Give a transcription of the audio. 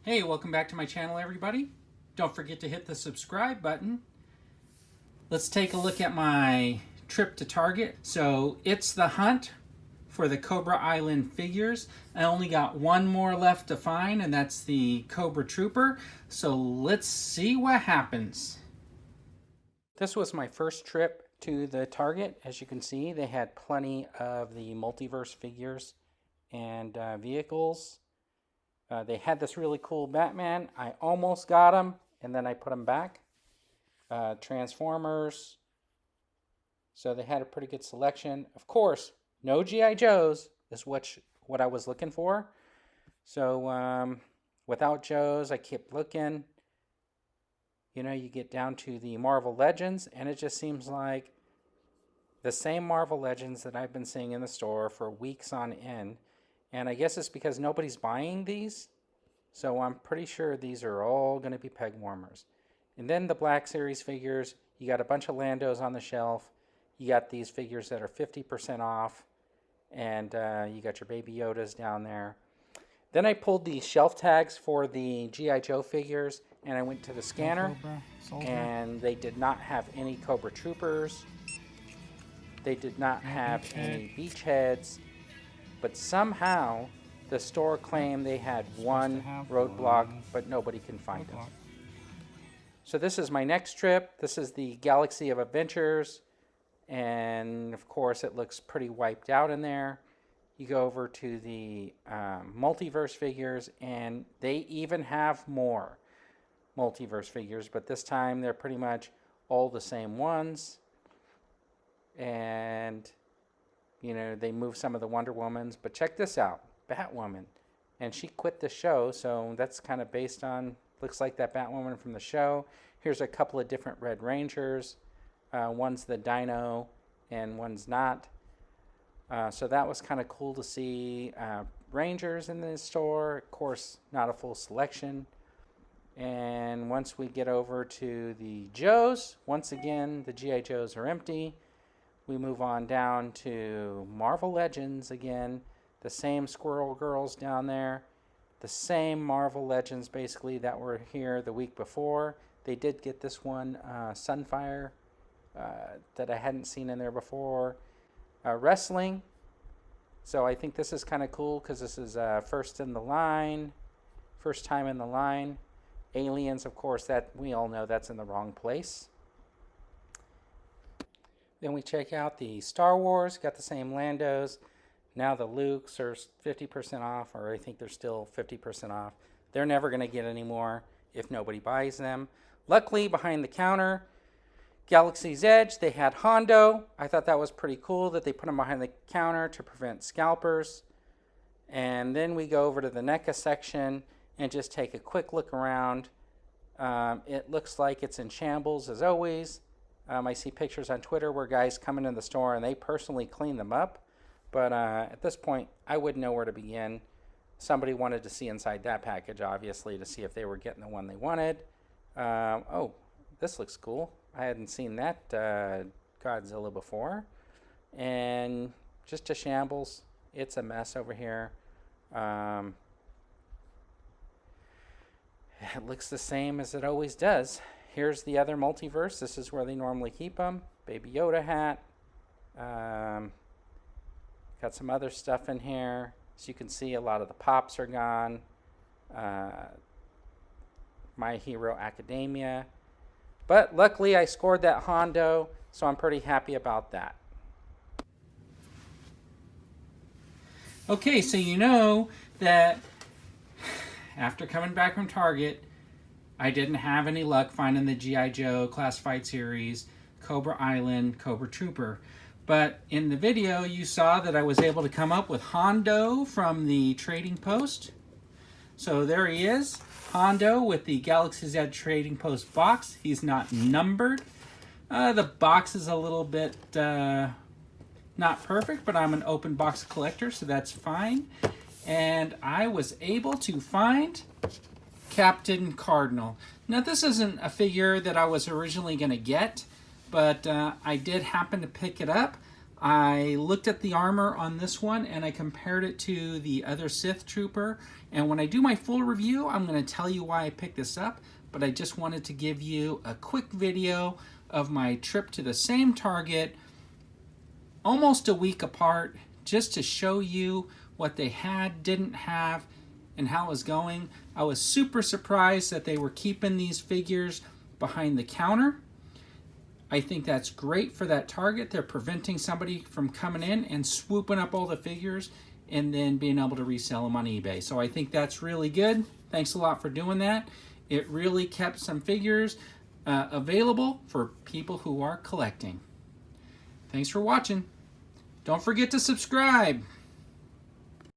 Hey, welcome back to my channel, everybody. Don't forget to hit the subscribe button. Let's take a look at my trip to Target. So it's the hunt for the Cobra Island figures. I only got one more left to find, and that's the Cobra Trooper. So let's see what happens. This was my first trip to the Target. As you can see, they had plenty of the multiverse figures and vehicles. They had this really cool Batman. I almost got him, and then I put him back. Transformers. So they had a pretty good selection. Of course, no G.I. Joes is what I was looking for. So without Joes, I kept looking. You know, you get down to the Marvel Legends, and it just seems like the same Marvel Legends that I've been seeing in the store for weeks on end. And I guess it's because nobody's buying these. So I'm pretty sure these are all going to be peg warmers. And then the Black Series figures, you got a bunch of Landos on the shelf. You got these figures that are 50% off. And you got your Baby Yodas down there. Then I pulled the shelf tags for the G.I. Joe figures. And I went to the scanner. And they did not have any Cobra Troopers. They did not have any Beachheads. But somehow, the store claimed they had one roadblock, but nobody can find them. So this is my next trip. This is the Galaxy of Adventures. And of course, it looks pretty wiped out in there. You go over to the multiverse figures, and they even have more multiverse figures. But this time, they're pretty much all the same ones. And you know, they moved some of the Wonder Womans, but check this out, Batwoman. And she quit the show, so that's kind of based on, looks like that Batwoman from the show. Here's a couple of different Red Rangers. One's the Dino, and one's not. So that was kind of cool to see Rangers in the store. Of course, not a full selection. And once we get over to the Joes, once again, the G.I. Joes are empty. We move on down to Marvel Legends again. The same Squirrel Girls down there. The same Marvel Legends, basically, that were here the week before. They did get this one, Sunfire, that I hadn't seen in there before. Wrestling. So I think this is kind of cool because this is first in the line. First time in the line. Aliens, of course, that we all know that's in the wrong place. Then we check out the Star Wars, got the same Landos. Now the Lukes are 50% off, or I think they're still 50% off. They're never going to get any more if nobody buys them. Luckily, behind the counter, Galaxy's Edge, they had Hondo. I thought that was pretty cool that they put them behind the counter to prevent scalpers. And then we go over to the NECA section and just take a quick look around. It looks like it's in shambles as always. I see pictures on Twitter where guys come into the store and they personally clean them up. But at this point, I wouldn't know where to begin. Somebody wanted to see inside that package, obviously, to see if they were getting the one they wanted. Oh, this looks cool. I hadn't seen that Godzilla before. And just a shambles. It's a mess over here. It looks the same as it always does. Here's the other multiverse. This is where they normally keep them. Baby Yoda hat. Got some other stuff in here. As you can see, a lot of the pops are gone. My Hero Academia. But luckily, I scored that Hondo, so I'm pretty happy about that. Okay, so you know that after coming back from Target, I didn't have any luck finding the G.I. Joe Classified Series, Cobra Island, Cobra Trooper. But in the video, you saw that I was able to come up with Hondo from the Trading Post. So there he is, Hondo with the Galaxy's Edge Trading Post box. He's not numbered. The box is a little bit not perfect, but I'm an open box collector, so that's fine. And I was able to find Captain Cardinal. Now this isn't a figure that I was originally going to get, but I did happen to pick it up I looked at the armor on this one and I compared it to the other Sith Trooper. And when I do my full review, I'm going to tell you why I picked this up. But I just wanted to give you a quick video of my trip to the same Target, almost a week apart, just to show you what they had, didn't have, and how it was going. I was super surprised that they were keeping these figures behind the counter. I think that's great for that Target. They're preventing somebody from coming in and swooping up all the figures and then being able to resell them on eBay. So I think that's really good. Thanks a lot for doing that. It really kept some figures available for people who are collecting. Thanks for watching. Don't forget to subscribe.